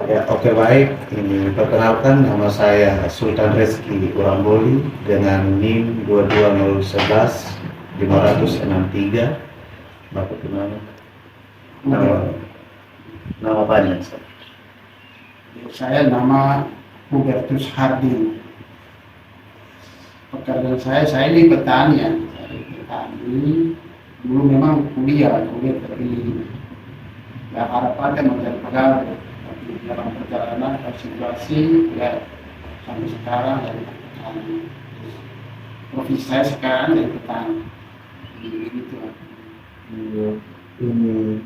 Ya, oke baik. Ini perkenalkan nama saya Sultan Reski Uramboli dengan NIM 22011 563. Bapak kenal nama Oke, nama panjang Ustaz? saya nama Hubertus Hardin. Pekerjaan saya ini petani ya. Saya petani. Dulu memang kuliah tapi ya harapannya mencari pegawai. Tapi dalam perjalanan situasi ya sampai sekarang dari petani. Profesi saya sekarang dari petani. Begitu. Iya, ini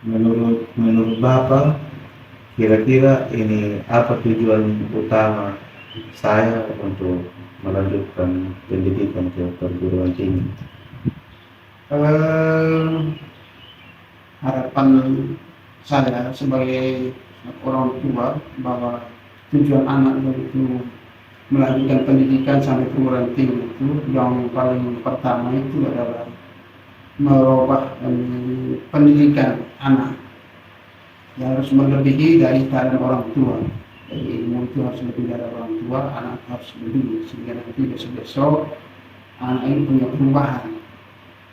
menurut Bapak kira-kira ini apa tujuan utama saya untuk melanjutkan pendidikan ke perguruan tinggi? Eh, Harapan saya sebagai orang tua bahwa tujuan anak itu melanjutkan pendidikan sampai perguruan tinggi itu yang paling pertama itu adalah merubah pendidikan anak yang harus melebihi dari keadaan orang tua. Jadi ilmu itu harus lebih dari orang tua, anak harus lebih sehingga nanti besok-besok anak ini punya perubahan.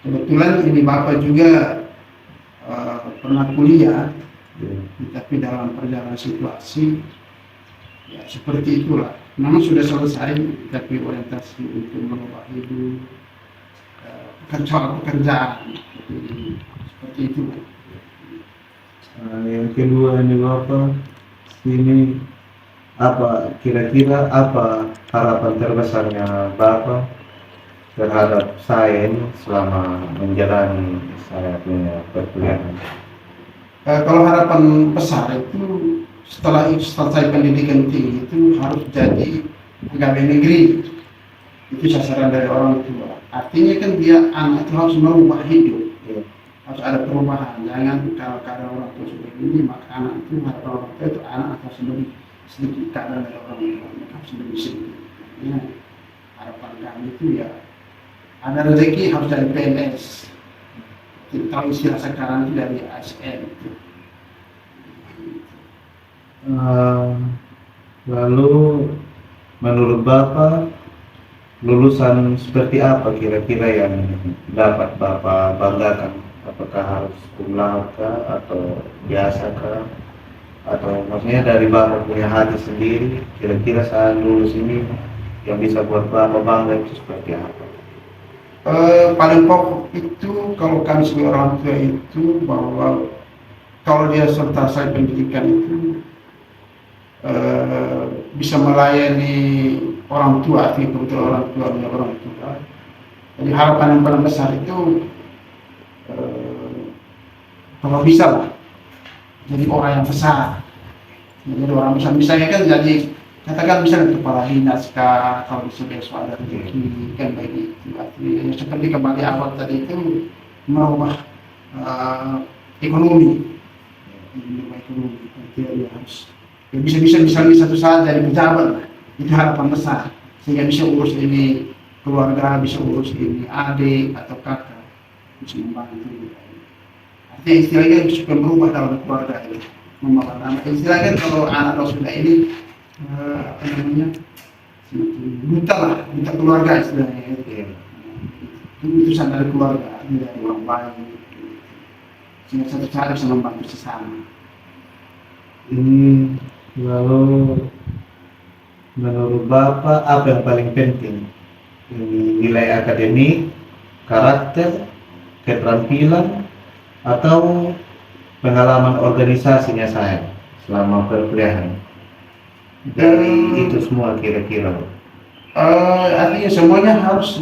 Kebetulan ini bapak juga pernah kuliah, Ya. tapi dalam perjalanan situasi ya seperti itulah. Memang sudah selesai, tapi orientasi untuk mengubah hidup, pekerjaan, seperti itu. Yang kedua ini Bapak, ini apa kira-kira apa harapan terbesarnya Bapak terhadap saya ini selama menjalani saya punya perkuliahan? Kalau harapan besar itu setelah selesai pendidikan tinggi itu harus jadi pegawai negeri. Itu sasaran dari orang tua. Artinya kan dia anak itu harus merubah hidup. Ya. Harus ada perubahan. Jangan kalau keadaan orang tua sudah ini maka anak itu harapan orang tua itu anak harus lebih sedikit keadaan dari orang tua. Mereka harus lebih sedikit. Ya, harapan kami itu ya ada rezeki harus dari PNS. Kalau istilah sekarang itu dari ASN. Lalu menurut Bapak lulusan seperti apa kira-kira yang dapat Bapak banggakan? Apakah harus cum laude kah, atau biasa kah? Atau maksudnya dari Bapak punya hati sendiri, kira-kira saat lulus ini yang bisa buat Bapak bangga itu seperti apa? Paling pokok itu kalau kami sebagai orang tua itu bahwa kalau dia selesai pendidikan itu bisa melayani orang tua, artinya kebetulan orang tua punya orang tua. Jadi harapan yang paling besar itu kalau bisa lah jadi orang yang besar. Jadi orang besar misalnya kan jadi katakan misalnya kepala dinas kah, kalau bisa besok ada rezeki kan begitu. Artinya seperti kembali awal tadi itu merubah ekonomi, dia harus ya bisa misalnya satu saat dari pejabat lah. Itu harapan besar sehingga bisa urus ini keluarga, bisa urus ini adik atau kakak, bisa membantu. Artinya istilahnya bisa merubah dalam keluarga itu, membawa nama. Istilahnya kalau anak sudah ini apa namanya buta lah, buta keluarga istilahnya. Itu utusan dari keluarga, dari orang baik. Sehingga satu saat bisa membantu sesama. Ini lalu menurut Bapak apa yang paling penting? Ini nilai akademik, karakter, keterampilan, atau pengalaman organisasinya saya selama perkuliahan? Dari itu semua kira-kira. Artinya semuanya harus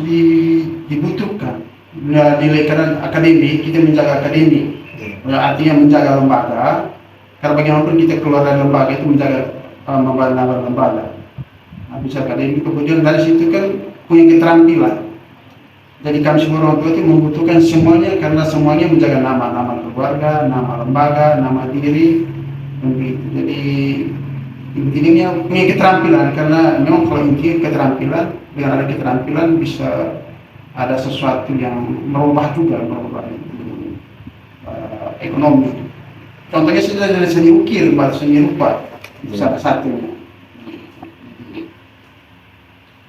dibutuhkan. Nah, nilai akademik, kita menjaga akademik. Artinya menjaga lembaga. Karena bagaimanapun kita keluar dari lembaga itu menjaga membangun lembaga. Nah, bisa akademik, kemudian dari situ kan punya keterampilan. Jadi kami semua orang tua itu membutuhkan semuanya karena semuanya menjaga nama keluarga, nama lembaga, nama diri, dan begitu. Jadi intinya punya keterampilan karena memang kalau inti keterampilan dengan ada keterampilan bisa ada sesuatu yang merubah juga merubah ekonomi. Contohnya sudah dari seni ukir, bahasa seni rupa, salah satunya.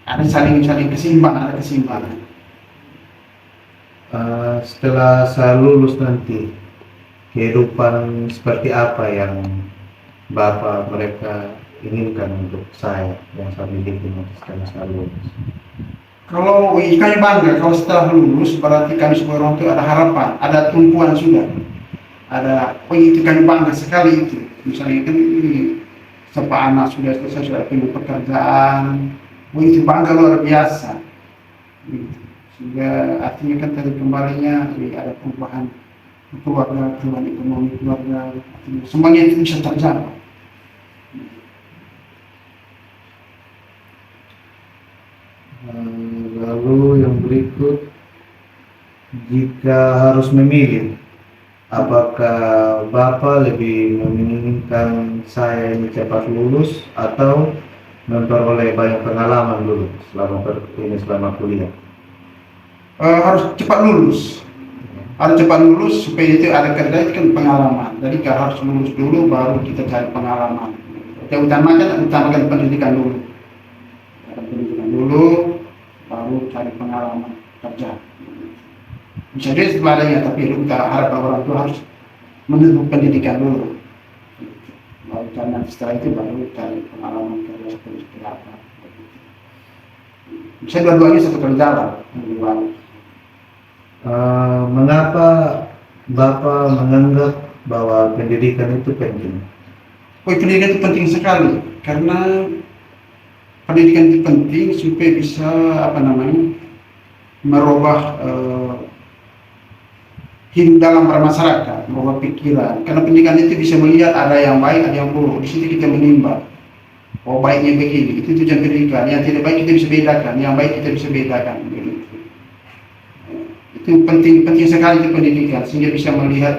Ada saling keseimbangan, ada keseimbangan. Setelah saya lulus nanti, kehidupan seperti apa yang Bapak mereka inginkan untuk saya yang saya miliki setelah saya lulus? Kalau kami bangga, kalau setelah lulus berarti kami sebagai orang tua ada harapan, ada tumpuan sudah. Ada, itu kami bangga sekali itu. Misalnya kan ini sepak anak sudah selesai, sudah punya pekerjaan, itu bangga luar biasa. Gitu. Sehingga artinya kan tadi kembalinya ada perubahan keluarga, perubahan ekonomi keluarga, semuanya itu bisa terjadi. Lalu yang berikut, jika harus memilih, apakah Bapak lebih menginginkan saya ini cepat lulus atau memperoleh banyak pengalaman dulu selama kuliah? Harus cepat lulus. Harus cepat lulus supaya itu ada kerja, itu kan pengalaman. Jadi harus lulus dulu baru kita cari pengalaman. Yang utamakan pendidikan dulu. Pendidikan dulu baru cari pengalaman kerja. Bisa jadi setelah adanya, tapi kita harap orang tua harus menempuh pendidikan dulu. Baru cari, setelah itu baru cari pengalaman kerja seperti apa. Bisa dua-duanya satu kali jalan. Mengapa Bapak menganggap bahwa pendidikan itu penting? Pendidikan itu penting sekali karena pendidikan itu penting supaya bisa merubah hidup dalam bermasyarakat, merubah pikiran. Karena pendidikan itu bisa melihat ada yang baik, ada yang buruk. Di situ kita menimbang. Oh, baiknya begini, itu tujuan pendidikan. Yang tidak baik kita bisa bedakan, yang baik kita bisa bedakan. Itu penting sekali itu pendidikan sehingga bisa melihat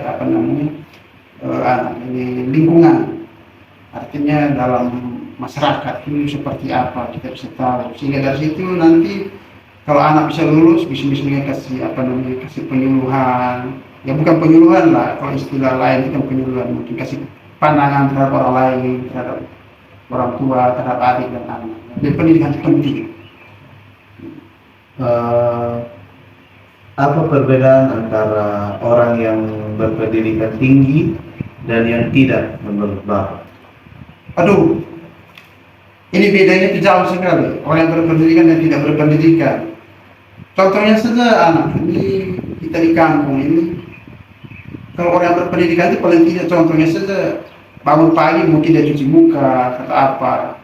lingkungan, artinya dalam masyarakat itu seperti apa kita bisa tahu, sehingga dari situ nanti kalau anak bisa lulus bisa kasih penyuluhan, ya bukan penyuluhan lah, kalau istilah lain itu kan penyuluhan, mungkin kasih pandangan terhadap orang lain, terhadap orang tua, terhadap adik dan anak. Jadi pendidikan itu penting. Apa perbedaan antara orang yang berpendidikan tinggi dan yang tidak menurut Bapak? Aduh, ini bedanya itu jauh sekali. Orang yang berpendidikan dan tidak berpendidikan. Contohnya saja anak ini kita di kampung ini, kalau orang yang berpendidikan itu paling tidak contohnya saja bangun pagi mungkin dia cuci muka atau apa,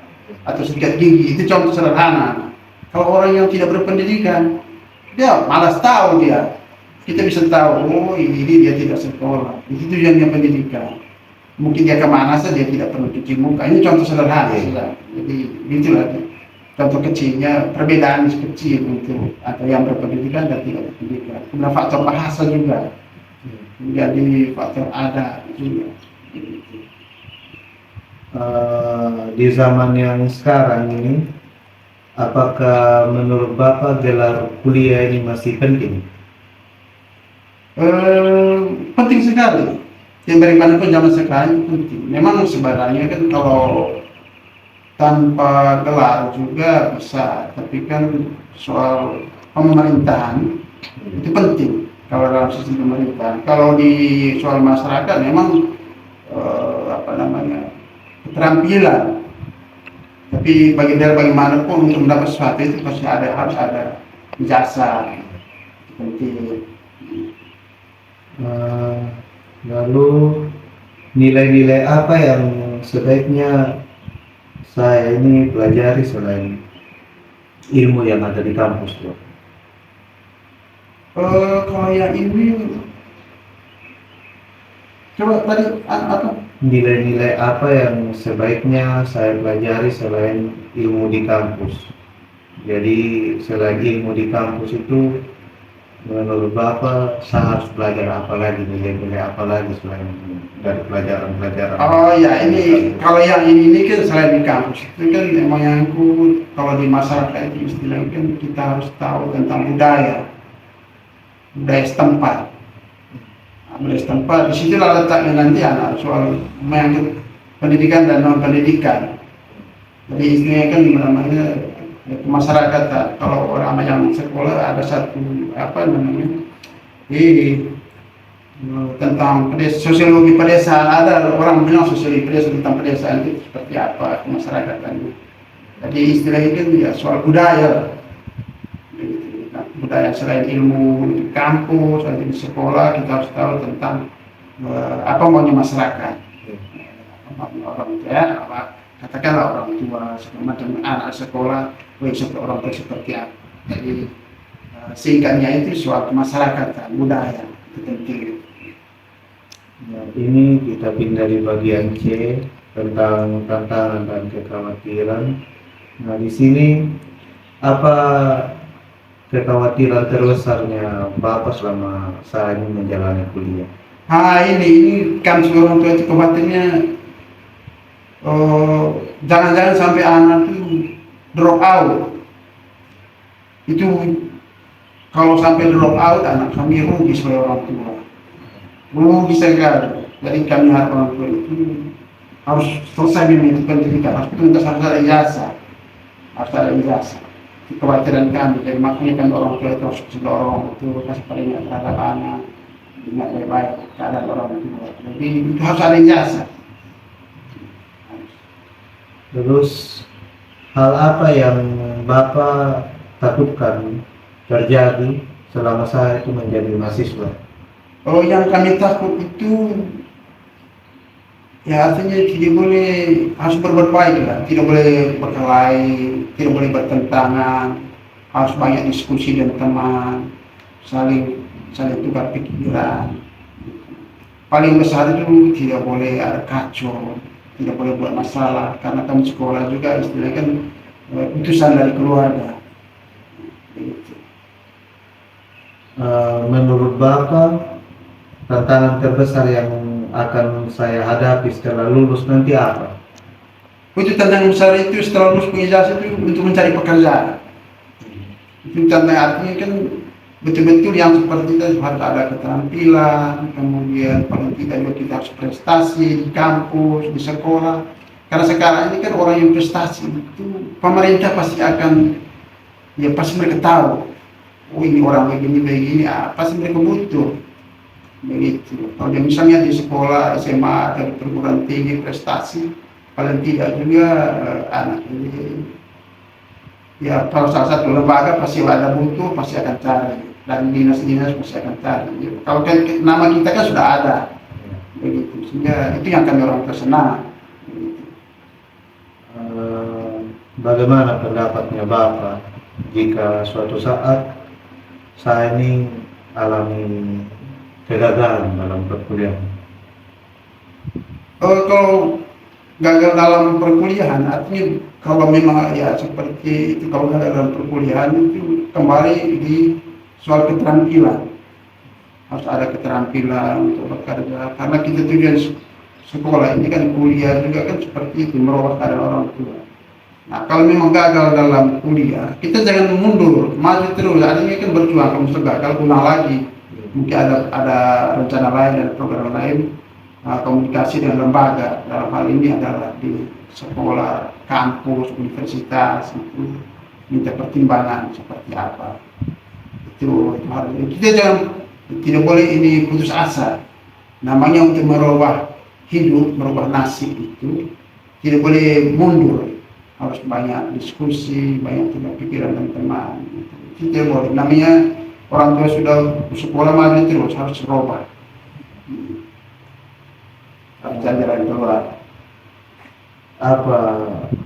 atau sikat gigi, itu contoh sederhana. Kalau orang yang tidak berpendidikan, dia malas tahu dia. Kita bisa tahu, oh ini dia tidak sekolah. Itu tujuannya pendidikan. Mungkin dia kemana saja dia tidak perlu cuci muka. Ini contoh sederhana sudah. Jadi itulah contoh kecilnya, perbedaan kecil untuk atau yang berpendidikan dan tidak berpendidikan. Kemudian faktor bahasa juga. Jadi faktor adat juga. Di zaman yang sekarang ini, apakah menurut Bapak gelar kuliah ini masih penting? Penting sekali. Yang bagaimanapun zaman sekarang itu penting. Memang sebenarnya kan kalau tanpa gelar juga bisa, tapi kan soal pemerintahan itu penting. Kalau dalam sistem pemerintahan, kalau di soal masyarakat memang keterampilan. Tapi bagaimanapun untuk mendapat sesuatu itu pasti harus ada jasa. Penting. Lalu nilai-nilai apa yang sebaiknya saya ini pelajari selain ilmu yang ada di kampus, Bro? Kalau yang ini, coba tadi apa? Nilai-nilai apa yang sebaiknya saya pelajari selain ilmu di kampus? Jadi selain ilmu di kampus itu, menurut Bapak saya harus belajar apa lagi, nilai-nilai apa lagi selain dari pelajaran-pelajaran? Oh ya, ini kalau yang ini kan selain di kampus itu kan emang yang kalau di masyarakat itu istilahnya kan kita harus tahu tentang budaya setempat. Ambil tempat, di situ letaknya nanti anak soal menyangkut pendidikan dan non pendidikan. Jadi istilahnya kan namanya masyarakat, kalau orang yang sekolah ada satu apa namanya tentang sosiologi pedesaan, ada orang bilang sosiologi pedesaan tentang pedesaan itu seperti apa kemasyarakatan. Jadi istilah itu ya soal budaya. Budaya selain ilmu di kampus atau di sekolah, kita harus tahu tentang apa maunya masyarakat, orang tua, katakanlah orang tua, segala macam anak sekolah, orang tua seperti apa. Jadi singkatnya itu soal kemasyarakatan, budaya itu penting. Nah, ini kita pindah di bagian C tentang tantangan dan kekhawatiran. Nah, di sini apa kekhawatiran terbesarnya Bapak selama saya ini menjalani kuliah? Ini kan orang tua itu khawatirnya jangan-jangan sampai anak itu drop out. Itu kalau sampai drop out, anak kami rugi sebagai orang tua, rugi sekali. Jadi kami harap orang tua itu harus selesai dengan pendidikan, harus tuntas, harus ada ijazah, harus ada ijazah. Kekhawatiran kami, jadi makanya kan orang tua itu harus dorong itu kasih peringat terhadap anak, ingat baik-baik keadaan orang tua. Jadi itu harus ada ijazah. Terus hal apa yang Bapak takutkan terjadi selama saya itu menjadi mahasiswa? Yang kami takut itu ya artinya tidak boleh, harus berbuat baik lah, tidak boleh berkelahi, tidak boleh bertentangan, harus banyak diskusi dengan teman, saling tukar pikiran. Paling besar itu tidak boleh ada kacau, tidak boleh buat masalah, karena kami sekolah juga istilahnya kan utusan dari keluarga. Menurut Bapak tantangan terbesar yang akan saya hadapi setelah lulus nanti apa? Itu tantangan besar itu setelah lulus ijazah itu untuk mencari pekerjaan. Itu tantangan, artinya kan betul-betul yang seperti itu harus ada keterampilan, kemudian paling tidak juga kita harus prestasi di kampus, di sekolah. Karena sekarang ini kan orang yang prestasi itu pemerintah pasti akan, ya pasti mereka tahu, oh ini orang begini, pasti mereka butuh. Begitu. Kalau dia misalnya di sekolah SMA atau di perguruan tinggi prestasi, paling tidak juga anak ini, ya kalau salah satu lembaga pasti ada butuh, pasti akan cari, dan dinas-dinas pasti akan cari. Kalau nama kita kan sudah ada, begitu. Sehingga itu yang kami orang tersenang. Bagaimana pendapatnya Bapak jika suatu saat saya ini alami kegagalan dalam perkuliahan? Kalau gagal dalam perkuliahan, artinya kalau memang ya seperti itu, kalau gagal dalam perkuliahan itu kembali di soal keterampilan. Harus ada keterampilan untuk bekerja, karena kita tujuan sekolah ini kan kuliah juga kan seperti itu, merubah keadaan orang tua. Nah kalau memang gagal dalam kuliah, kita jangan mundur, maju terus. Artinya kan berjuang, kalau misalnya gagal pulang lagi. Mungkin ada rencana lain dan program lain, komunikasi dengan lembaga, dalam hal ini adalah di sekolah, kampus, universitas, itu minta pertimbangan seperti apa. Itu harus, kita tidak boleh ini putus asa. Namanya untuk merubah hidup, merubah nasib itu tidak boleh mundur, harus banyak diskusi, banyak tukar pikiran dan teman. Itu tidak boleh. Namanya orang tua sudah sekolah maju terus, harus berubah, harus jalan keluar. Apa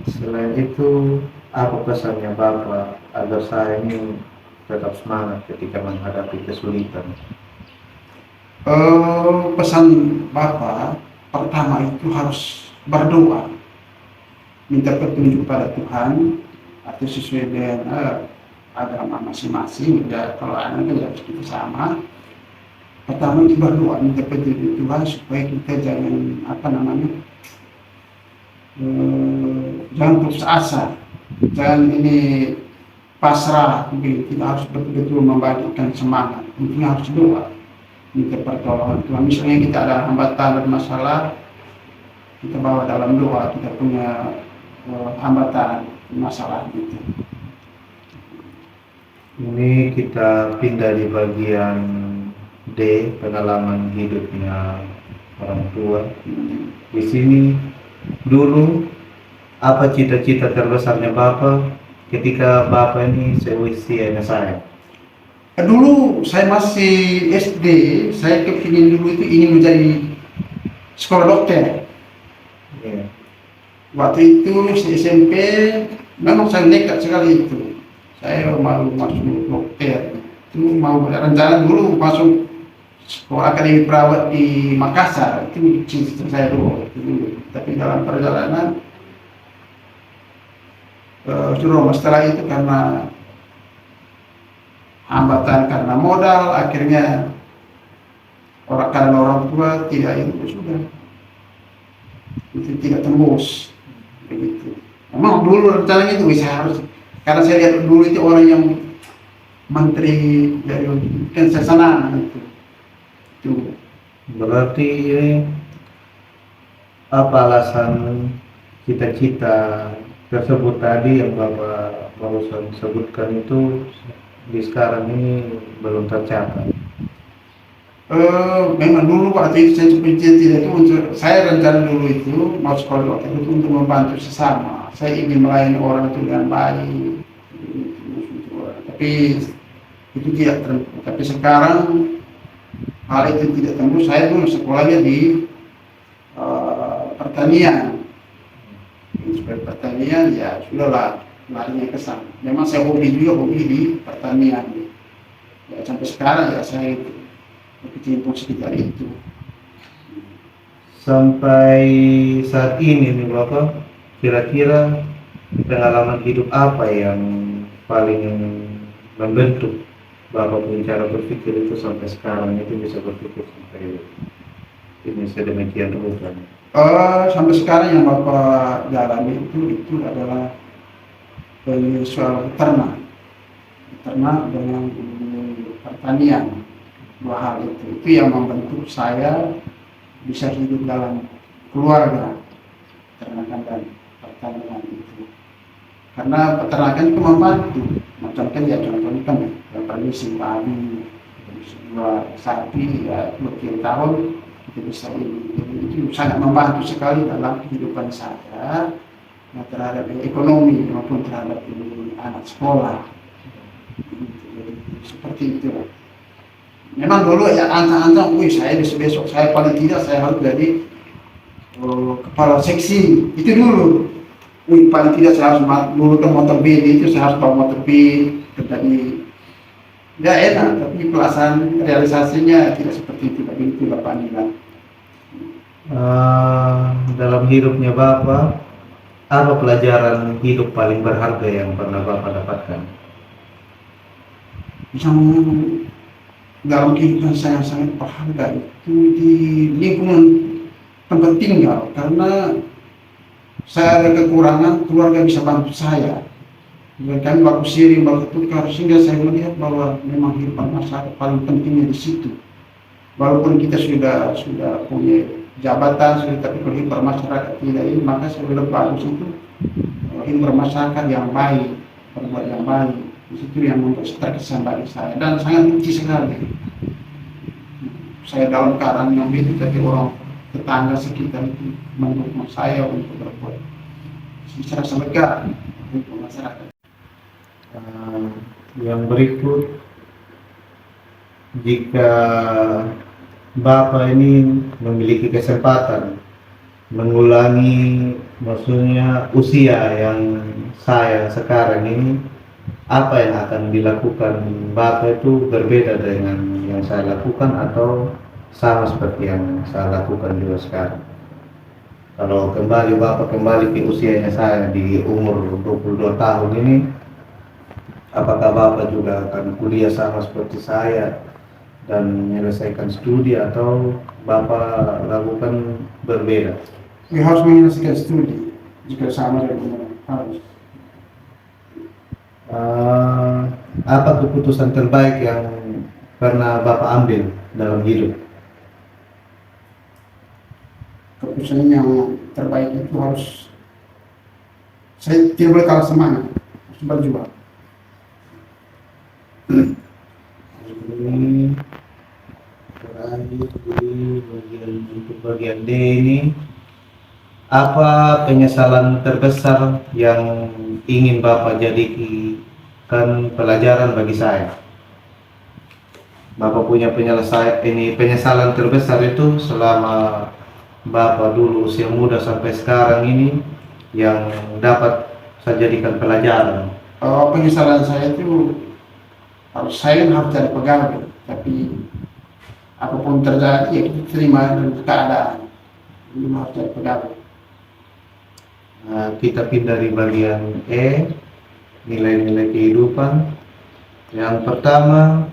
selain itu, apa pesannya Bapak agar saya ini tetap semangat ketika menghadapi kesulitan? Pesan Bapak pertama itu harus berdoa, minta petunjuk pada Tuhan, atau sesuai dengan agama masing-masing. Ya kalau anak kan harus kita sama. Pertama itu berdoa, minta petunjuk Tuhan supaya kita jangan jangan putus asa, jangan ini pasrah. Kita harus betul-betul membagikan semangat. Intinya harus doa. minta pertolongan. Kalau misalnya kita ada hambatan dan masalah, kita bawa dalam doa, kita punya hambatan masalah gitu. Ini kita pindah di bagian D, pengalaman hidupnya orang tua. Di sini dulu apa cita-cita terbesarnya Bapak ketika Bapak ini seusianya saya? Dulu saya masih SD, saya kepingin dulu itu ingin menjadi sekolah dokter. Iya. Waktu itu di SMP memang saya nekat sekali itu. Saya mau masuk dokter. Itu mau rencana dulu masuk sekolah akademi perawat di Makassar. Itu cita saya dulu. Tapi dalam perjalanan setelah itu karena hambatan karena modal, akhirnya karena orang tua tidak itu sudah itu tidak tembus begitu. Memang dulu rencananya itu bisa harus, karena saya lihat dulu itu orang yang menteri dari kan sana itu. Berarti ini apa alasan cita-cita tersebut tadi yang Bapak barusan sebutkan itu di sekarang ini belum tercapai? Memang dulu waktu itu saya cita-cita itu untuk saya rencana dulu itu mau sekolah dokter itu untuk membantu sesama. Saya ingin melayani orang itu dengan baik. Tapi itu tidak tembus. Tapi sekarang hal itu tidak tembus. Saya dulu sekolahnya di pertanian. Sebagai pertanian ya sudahlah larinya ke sana. Memang saya hobi di pertanian. Ya sampai sekarang ya saya berkecimpung sekitar itu. Sampai saat ini nih Bapak, kira-kira pengalaman hidup apa yang paling membentuk Bapak punya cara berpikir itu sampai sekarang itu bisa berpikir sampai ini sedemikian rupa? Sampai sekarang yang Bapak jalani itu adalah soal ternak dengan pertanian. Dua hal itu yang membentuk saya bisa hidup dalam keluarga peternakan dan pertanian itu. Karena peternakan itu membantu, macam kan ya contohnya kan ya permisi padi, dua sapi ya 20 tahun kita bisa itu sangat membantu sekali dalam kehidupan saya terhadap ekonomi maupun terhadap anak sekolah. Seperti itu. Memang dulu ya ancang-ancang, saya besok saya paling tidak saya harus jadi kepala seksi itu dulu. Paling tidak saya harus dulu ke motor bin itu saya harus bawa motor bin terjadi ya enak, tapi pelaksanaan realisasinya tidak seperti itu. Tapi itu Bapak Nila. Dalam hidupnya Bapak, apa pelajaran hidup paling berharga yang pernah Bapak dapatkan? Yang dalam kehidupan saya sangat berharga itu di lingkungan tempat tinggal, karena saya ada kekurangan, keluarga bisa bantu saya. Dan kami baku siring, baku tukar, sehingga saya melihat bahwa memang kehidupan masyarakat paling pentingnya di situ. Walaupun kita sudah punya jabatan, tapi kalau hidup masyarakat tidak ini, maka saya lebih bagus itu hidup bermasyarakat yang baik, berbuat yang baik. Di situ yang membuat terkesan bagi saya dan sangat benci sekali. Saya dalam keadaan yang begitu, tapi orang tetangga sekitar itu mendukung saya untuk berbuat secara selega untuk masyarakat. Yang berikut, jika Bapak ini memiliki kesempatan mengulangi maksudnya usia yang saya sekarang ini, apa yang akan dilakukan Bapak itu berbeda dengan yang saya lakukan atau sama seperti yang saya lakukan juga sekarang? Kalau Bapak kembali ke usianya saya di umur 22 tahun ini, apakah Bapak juga akan kuliah sama seperti saya dan menyelesaikan studi atau Bapak lakukan berbeda? Harus menyelesaikan studi jika sama dengan harus. Apa keputusan terbaik yang pernah Bapak ambil dalam hidup? Keputusan yang terbaik itu harus, saya tidak boleh kalah semangat, harus berjuang. Ini terakhir di untuk bagian D ini, apa penyesalan terbesar yang ingin Bapak jadikan pelajaran bagi saya? Bapak punya penyesalan terbesar itu selama Bapak dulu usia muda sampai sekarang ini yang dapat saya jadikan pelajaran. Penyesalan saya itu, saya harus cari pegawai, tapi apapun terjadi ya kita terima dengan keadaan. Belum harus cari pegawai. Nah, kita pindah di bagian E, nilai-nilai kehidupan. Yang pertama,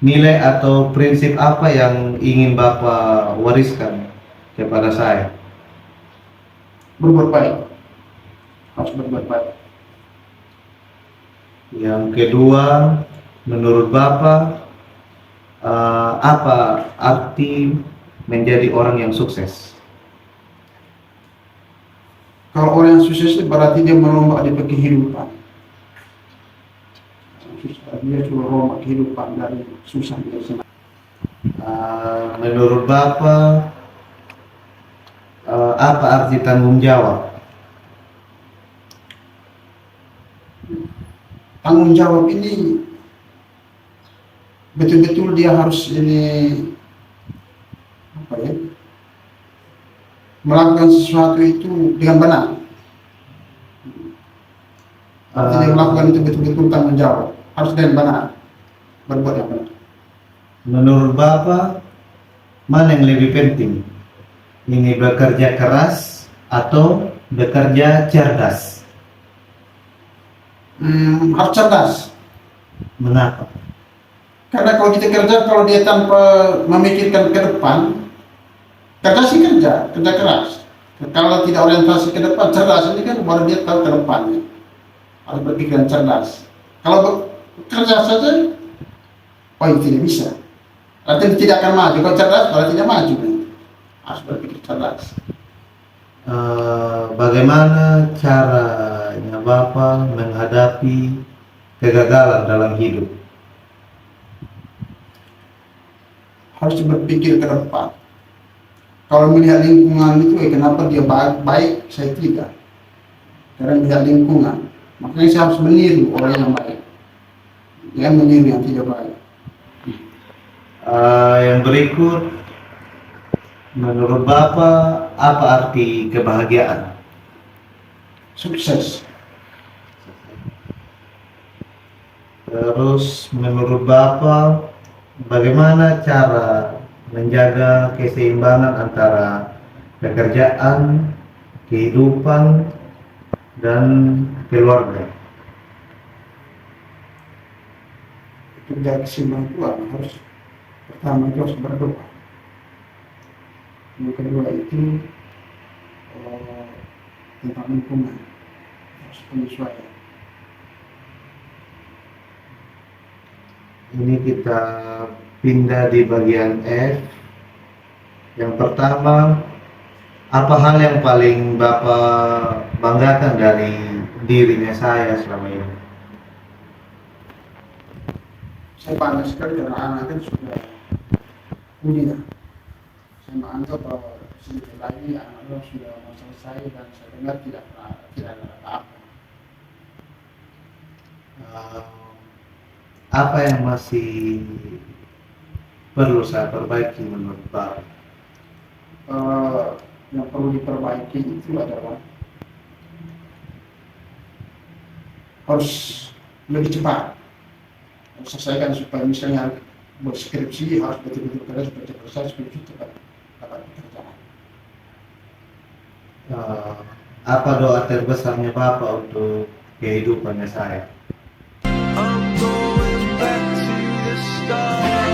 nilai atau prinsip apa yang ingin Bapak wariskan kepada saya? Berbuat baik, harus berbuat baik. Yang kedua, menurut Bapak, apa arti menjadi orang yang sukses? Kalau orang yang sukses berarti dia merombak di kehidupan. Dia cuma rombak kehidupan dari susah dia senang. Menurut Bapak, apa arti tanggung jawab? Tanggung jawab ini betul-betul dia harus melakukan sesuatu itu dengan benar. Artinya melakukan itu betul-betul tanggung jawab, harus dengan benar, berbuat yang benar. Menurut Bapak, mana yang lebih penting? Ini bekerja keras atau bekerja cerdas? Harus cerdas. Mengapa? Karena kalau kita kerja, kalau dia tanpa memikirkan ke depan, kerja sih kerja keras. Kalau tidak orientasi ke depan, cerdas ini kan baru dia tahu ke depannya. Harus berpikiran cerdas. Kalau bekerja saja, itu tidak bisa. Artinya tidak akan maju. Kalau cerdas, kalau tidak maju. Harus berpikir cerdas. Bagaimana caranya Bapak menghadapi kegagalan dalam hidup? Harus berpikir ke depan. Kalau melihat lingkungan itu, kenapa dia baik, saya tidak. Karena melihat lingkungan, makanya saya harus meniru orang yang baik, jangan meniru yang tidak baik. Yang berikut, menurut Bapak, apa arti kebahagiaan? Sukses. Terus, menurut Bapak, bagaimana cara menjaga keseimbangan antara pekerjaan, kehidupan, dan keluarga? Menjaga keseimbangan harus, pertama itu harus berdoa. Yang kedua itu tentang lingkungan, harus penyesuaian. Ini kita pindah di bagian F. Yang pertama, apa hal yang paling Bapak banggakan dari dirinya saya selama ini? Saya bangga sekali karena anak kan sudah kuliah. Saya menganggap bahwa sedikit lagi anak-anak sudah mau selesai dan saya dengar tidak ada apa-apa. Apa yang masih perlu saya perbaiki menurut Bapak? Yang perlu diperbaiki itu adalah harus lebih cepat selesaikan, supaya misalnya berskripsi harus betul-betul keras, selesai supaya cepat dapat pekerjaan. Apa doa terbesarnya Bapak untuk kehidupannya saya? I'm going back to the start.